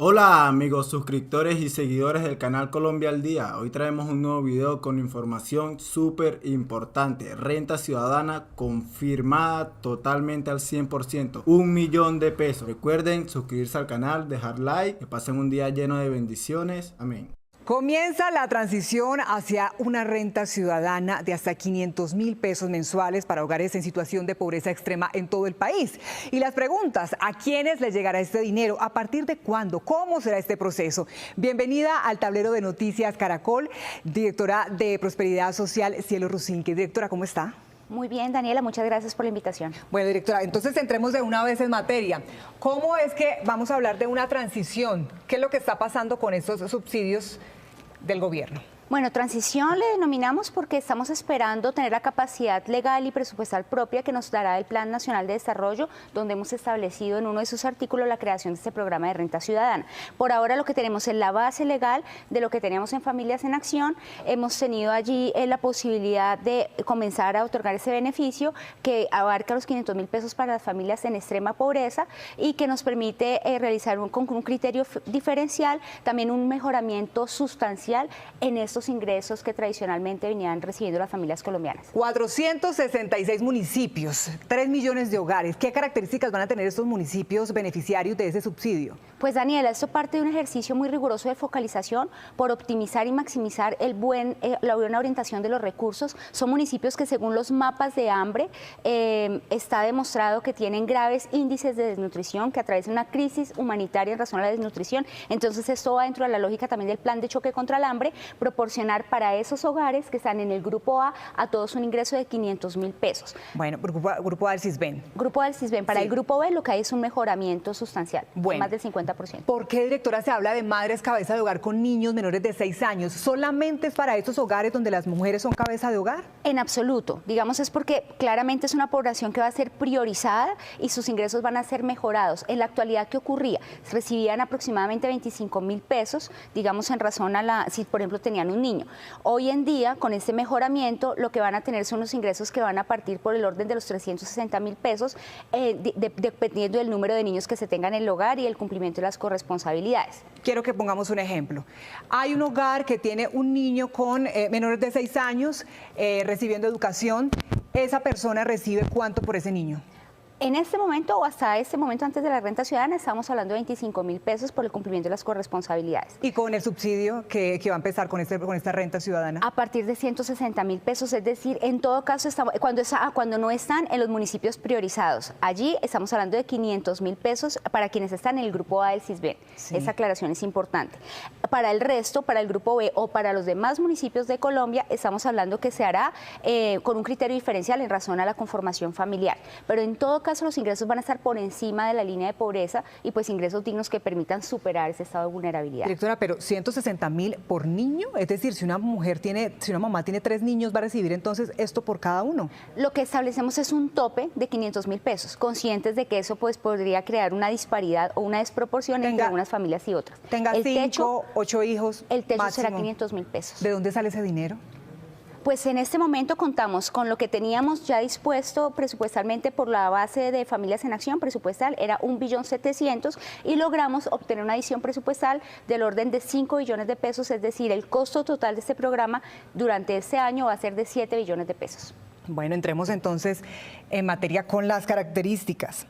Hola amigos suscriptores y seguidores del canal Colombia al Día. Hoy traemos un nuevo video con información súper importante. Renta ciudadana confirmada totalmente al 100%. 1.000.000 de pesos. Recuerden suscribirse al canal, dejar like, que pasen un día lleno de bendiciones. Amén. Comienza la transición hacia una renta ciudadana de hasta 500.000 pesos mensuales para hogares en situación de pobreza extrema en todo el país. Y las preguntas, ¿a quiénes les llegará este dinero? ¿A partir de cuándo? ¿Cómo será este proceso? Bienvenida al tablero de noticias Caracol, directora de Prosperidad Social, Cielo Rusinque. Directora, ¿cómo está? Muy bien, Daniela, muchas gracias por la invitación. Bueno, directora, entonces entremos de una vez en materia. ¿Cómo es que vamos a hablar de una transición? ¿Qué es lo que está pasando con estos subsidios del gobierno? Bueno, transición le denominamos porque estamos esperando tener la capacidad legal y presupuestal propia que nos dará el Plan Nacional de Desarrollo, donde hemos establecido en uno de sus artículos la creación de este programa de renta ciudadana. Por ahora lo que tenemos es la base legal de lo que teníamos en Familias en Acción. Hemos tenido allí la posibilidad de comenzar a otorgar ese beneficio que abarca los 500.000 pesos para las familias en extrema pobreza y que nos permite realizar con un criterio diferencial también un mejoramiento sustancial en estos ingresos que tradicionalmente venían recibiendo las familias colombianas. 466 municipios, 3 millones de hogares. ¿Qué características van a tener estos municipios beneficiarios de ese subsidio? Pues Daniela, esto parte de un ejercicio muy riguroso de focalización por optimizar y maximizar la buena orientación de los recursos. Son municipios que según los mapas de hambre está demostrado que tienen graves índices de desnutrición, que atraviesan una crisis humanitaria en razón a la desnutrición. Entonces esto va dentro de la lógica también del plan de choque contra el hambre, proporcionar para esos hogares que están en el grupo A todos un ingreso de 500.000 pesos. Bueno, grupo A del CISBEN. Grupo A del CISBEN. Para el grupo B lo que hay es un mejoramiento sustancial, más del 50%. ¿Por qué, directora, se habla de madres cabeza de hogar con niños menores de 6 años? ¿Solamente es para esos hogares donde las mujeres son cabeza de hogar? En absoluto. Digamos, es porque claramente es una población que va a ser priorizada y sus ingresos van a ser mejorados. En la actualidad, ¿qué ocurría? Recibían aproximadamente 25.000 pesos, digamos, en razón a si por ejemplo tenían un niño. Hoy en día, con este mejoramiento, lo que van a tener son unos ingresos que van a partir por el orden de los 360.000 pesos, dependiendo del número de niños que se tengan en el hogar y el cumplimiento de las corresponsabilidades. Quiero que pongamos un ejemplo. Hay un hogar que tiene un niño con menores de 6 años recibiendo educación. ¿Esa persona recibe cuánto por ese niño? En este momento o hasta este momento antes de la renta ciudadana estamos hablando de 25.000 pesos por el cumplimiento de las corresponsabilidades. ¿Y con el subsidio que va a empezar con esta renta ciudadana? A partir de 160.000 pesos, es decir, en todo caso cuando no están en los municipios priorizados. Allí estamos hablando de 500.000 pesos para quienes están en el grupo A del CISBEN. Sí. Esa aclaración es importante. Para el resto, para el grupo B o para los demás municipios de Colombia, estamos hablando que se hará con un criterio diferencial en razón a la conformación familiar. Pero en todo caso, los ingresos van a estar por encima de la línea de pobreza y pues ingresos dignos que permitan superar ese estado de vulnerabilidad. Directora, pero 160.000 por niño, es decir, si una mamá tiene 3 niños, va a recibir entonces esto por cada uno. Lo que establecemos es un tope de 500.000 pesos, conscientes de que eso pues podría crear una disparidad o una desproporción entre unas familias y otras. Tenga 5, 8 hijos. El techo máximo. será 500.000 pesos. ¿De dónde sale ese dinero? Pues en este momento contamos con lo que teníamos ya dispuesto presupuestalmente por la base de Familias en Acción presupuestal, era 1.700.000.000 y logramos obtener una adición presupuestal del orden de 5 billones de pesos, es decir, el costo total de este programa durante este año va a ser de 7 billones de pesos. Bueno, entremos entonces en materia con las características.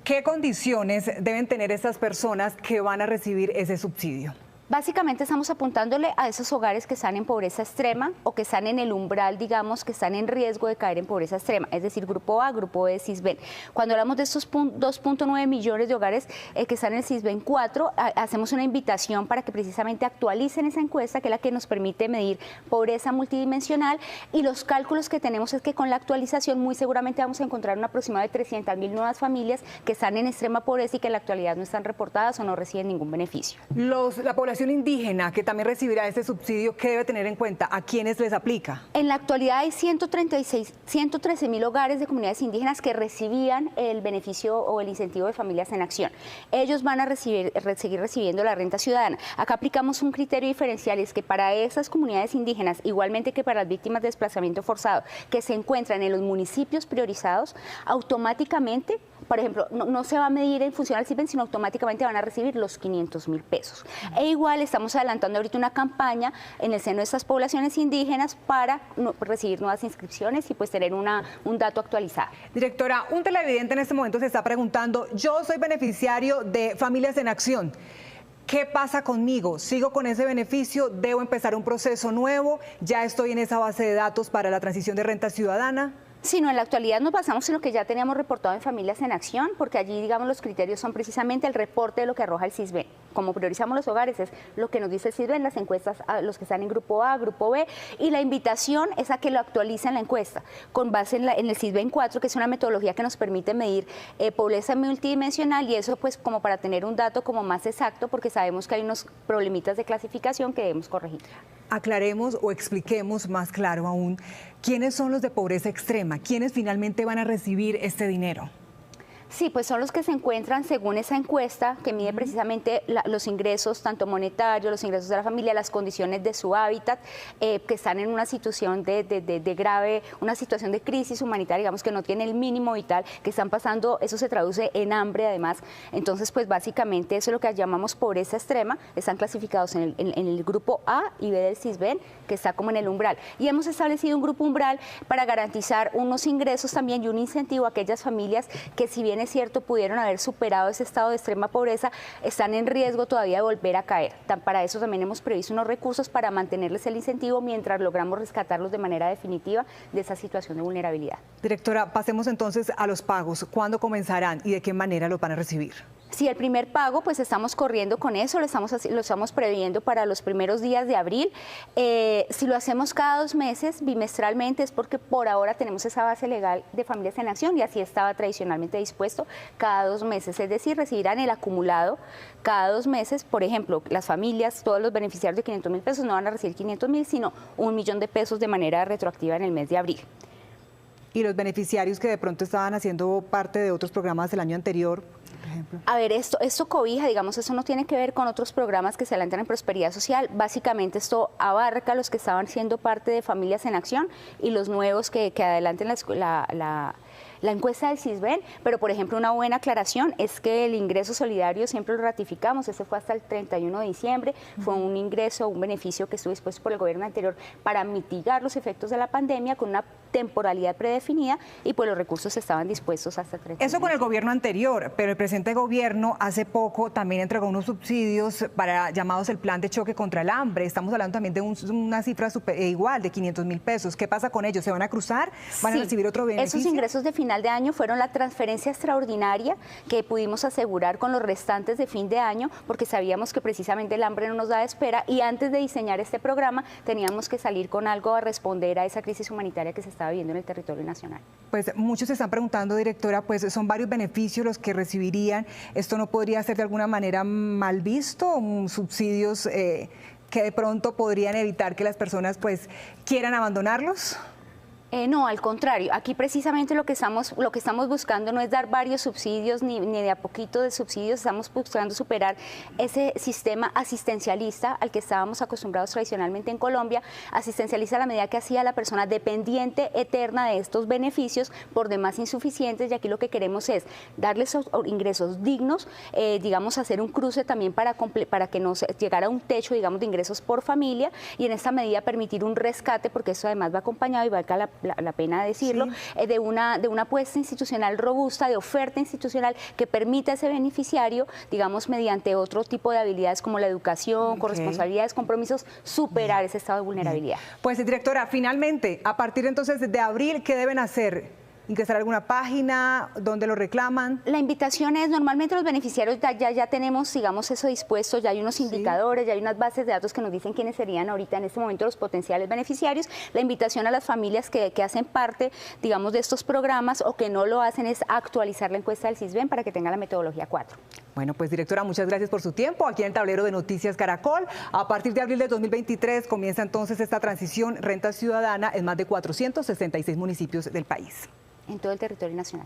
¿Qué condiciones deben tener estas personas que van a recibir ese subsidio? Básicamente estamos apuntándole a esos hogares que están en pobreza extrema o que están en el umbral, digamos, que están en riesgo de caer en pobreza extrema, es decir, grupo A, grupo B, CISBEN. Cuando hablamos de estos 2.9 millones de hogares que están en el CISBEN 4, hacemos una invitación para que precisamente actualicen esa encuesta, que es la que nos permite medir pobreza multidimensional, y los cálculos que tenemos es que con la actualización muy seguramente vamos a encontrar un aproximado de 300.000 nuevas familias que están en extrema pobreza y que en la actualidad no están reportadas o no reciben ningún beneficio. La población indígena que también recibirá este subsidio, ¿qué debe tener en cuenta? ¿A quiénes les aplica? En la actualidad hay 113.000 hogares de comunidades indígenas que recibían el beneficio o el incentivo de Familias en Acción. Ellos van a seguir recibiendo la renta ciudadana. Acá aplicamos un criterio diferencial, y es que para esas comunidades indígenas, igualmente que para las víctimas de desplazamiento forzado, que se encuentran en los municipios priorizados, automáticamente por ejemplo, no se va a medir en función al CISBEN, sino automáticamente van a recibir los 500.000 pesos. E igual estamos adelantando ahorita una campaña en el seno de estas poblaciones indígenas para recibir nuevas inscripciones y pues tener un dato actualizado. Directora, un televidente en este momento se está preguntando, yo soy beneficiario de Familias en Acción. ¿Qué pasa conmigo? ¿Sigo con ese beneficio? ¿Debo empezar un proceso nuevo? ¿Ya estoy en esa base de datos para la transición de renta ciudadana? Sino en la actualidad nos basamos en lo que ya teníamos reportado en Familias en Acción, porque allí, digamos, los criterios son precisamente el reporte de lo que arroja el CISBEN. Como priorizamos los hogares, es lo que nos dice el CISBEN, las encuestas, los que están en grupo A, grupo B, y la invitación es a que lo actualicen la encuesta, con base en el CISBEN 4, que es una metodología que nos permite medir pobreza multidimensional, y eso pues como para tener un dato como más exacto, porque sabemos que hay unos problemitas de clasificación que debemos corregir. Aclaremos o expliquemos más claro aún, ¿quiénes son los de pobreza extrema? ¿Quiénes finalmente van a recibir este dinero? Sí, pues son los que se encuentran según esa encuesta que mide precisamente los ingresos, tanto monetarios, los ingresos de la familia, las condiciones de su hábitat, que están en una situación de grave, una situación de crisis humanitaria, digamos que no tiene el mínimo vital, que están pasando, eso se traduce en hambre además. Entonces, pues básicamente eso es lo que llamamos pobreza extrema, están clasificados en el grupo A y B del CISBEN, que está como en el umbral. Y hemos establecido un grupo umbral para garantizar unos ingresos también y un incentivo a aquellas familias que, si bien es cierto, pudieron haber superado ese estado de extrema pobreza, están en riesgo todavía de volver a caer. Para eso también hemos previsto unos recursos para mantenerles el incentivo mientras logramos rescatarlos de manera definitiva de esa situación de vulnerabilidad. Directora, pasemos entonces a los pagos. ¿Cuándo comenzarán y de qué manera los van a recibir? Sí, el primer pago, pues estamos corriendo con eso, lo estamos previendo para los primeros días de abril. Si lo hacemos cada 2 meses, bimestralmente, es porque por ahora tenemos esa base legal de Familias en Acción y así estaba tradicionalmente dispuesto cada 2 meses. Es decir, recibirán el acumulado cada 2 meses. Por ejemplo, las familias, todos los beneficiarios de 500.000 pesos no van a recibir 500.000, sino 1 millón de pesos de manera retroactiva en el mes de abril. ¿Y los beneficiarios que de pronto estaban haciendo parte de otros programas del año anterior? A ver, esto cobija, digamos, eso no tiene que ver con otros programas que se adelantan en Prosperidad Social. Básicamente esto abarca a los que estaban siendo parte de Familias en Acción y los nuevos que adelanten la encuesta del CISBEN, pero por ejemplo una buena aclaración es que el ingreso solidario siempre lo ratificamos, ese fue hasta el 31 de diciembre, fue un ingreso, un beneficio que estuvo dispuesto por el gobierno anterior para mitigar los efectos de la pandemia con una temporalidad predefinida y pues los recursos estaban dispuestos hasta el 31. Eso con el gobierno anterior, pero el presente gobierno hace poco también entregó unos subsidios para llamados el plan de choque contra el hambre. Estamos hablando también de una cifra igual de 500.000 pesos. ¿Qué pasa con ellos? ¿Se van a cruzar? ¿Van a recibir otro beneficio? Esos ingresos de final de año fueron la transferencia extraordinaria que pudimos asegurar con los restantes de fin de año, porque sabíamos que precisamente el hambre no nos da espera y antes de diseñar este programa teníamos que salir con algo a responder a esa crisis humanitaria que se estaba viviendo en el territorio nacional. Pues muchos se están preguntando, directora, pues son varios beneficios los que recibirían. ¿Esto no podría ser de alguna manera mal visto? ¿Subsidios que de pronto podrían evitar que las personas pues quieran abandonarlos? No, al contrario, aquí precisamente lo que estamos buscando no es dar varios subsidios ni de a poquito de subsidios, estamos buscando superar ese sistema asistencialista al que estábamos acostumbrados tradicionalmente en Colombia, asistencialista a la medida que hacía la persona dependiente eterna de estos beneficios, por demás insuficientes, y aquí lo que queremos es darles ingresos dignos, digamos hacer un cruce también para que no llegara a un techo, digamos, de ingresos por familia, y en esta medida permitir un rescate, porque eso además va acompañado y valga la pena decirlo, sí, de una apuesta institucional robusta, de oferta institucional que permita a ese beneficiario, digamos, mediante otro tipo de habilidades como la educación, corresponsabilidades, compromisos, superar ese estado de vulnerabilidad. Pues, directora, finalmente, a partir entonces de abril, ¿qué deben hacer? ¿Ingresar a alguna página? ¿Dónde lo reclaman? La invitación es, normalmente los beneficiarios ya tenemos, digamos, eso dispuesto, ya hay unos indicadores, ya hay unas bases de datos que nos dicen quiénes serían ahorita en este momento los potenciales beneficiarios. La invitación a las familias que hacen parte, digamos, de estos programas o que no lo hacen es actualizar la encuesta del CISBEN para que tenga la metodología 4. Bueno, pues directora, muchas gracias por su tiempo aquí en el tablero de Noticias Caracol. A partir de abril de 2023 comienza entonces esta transición renta ciudadana en más de 466 municipios del país. En todo el territorio nacional.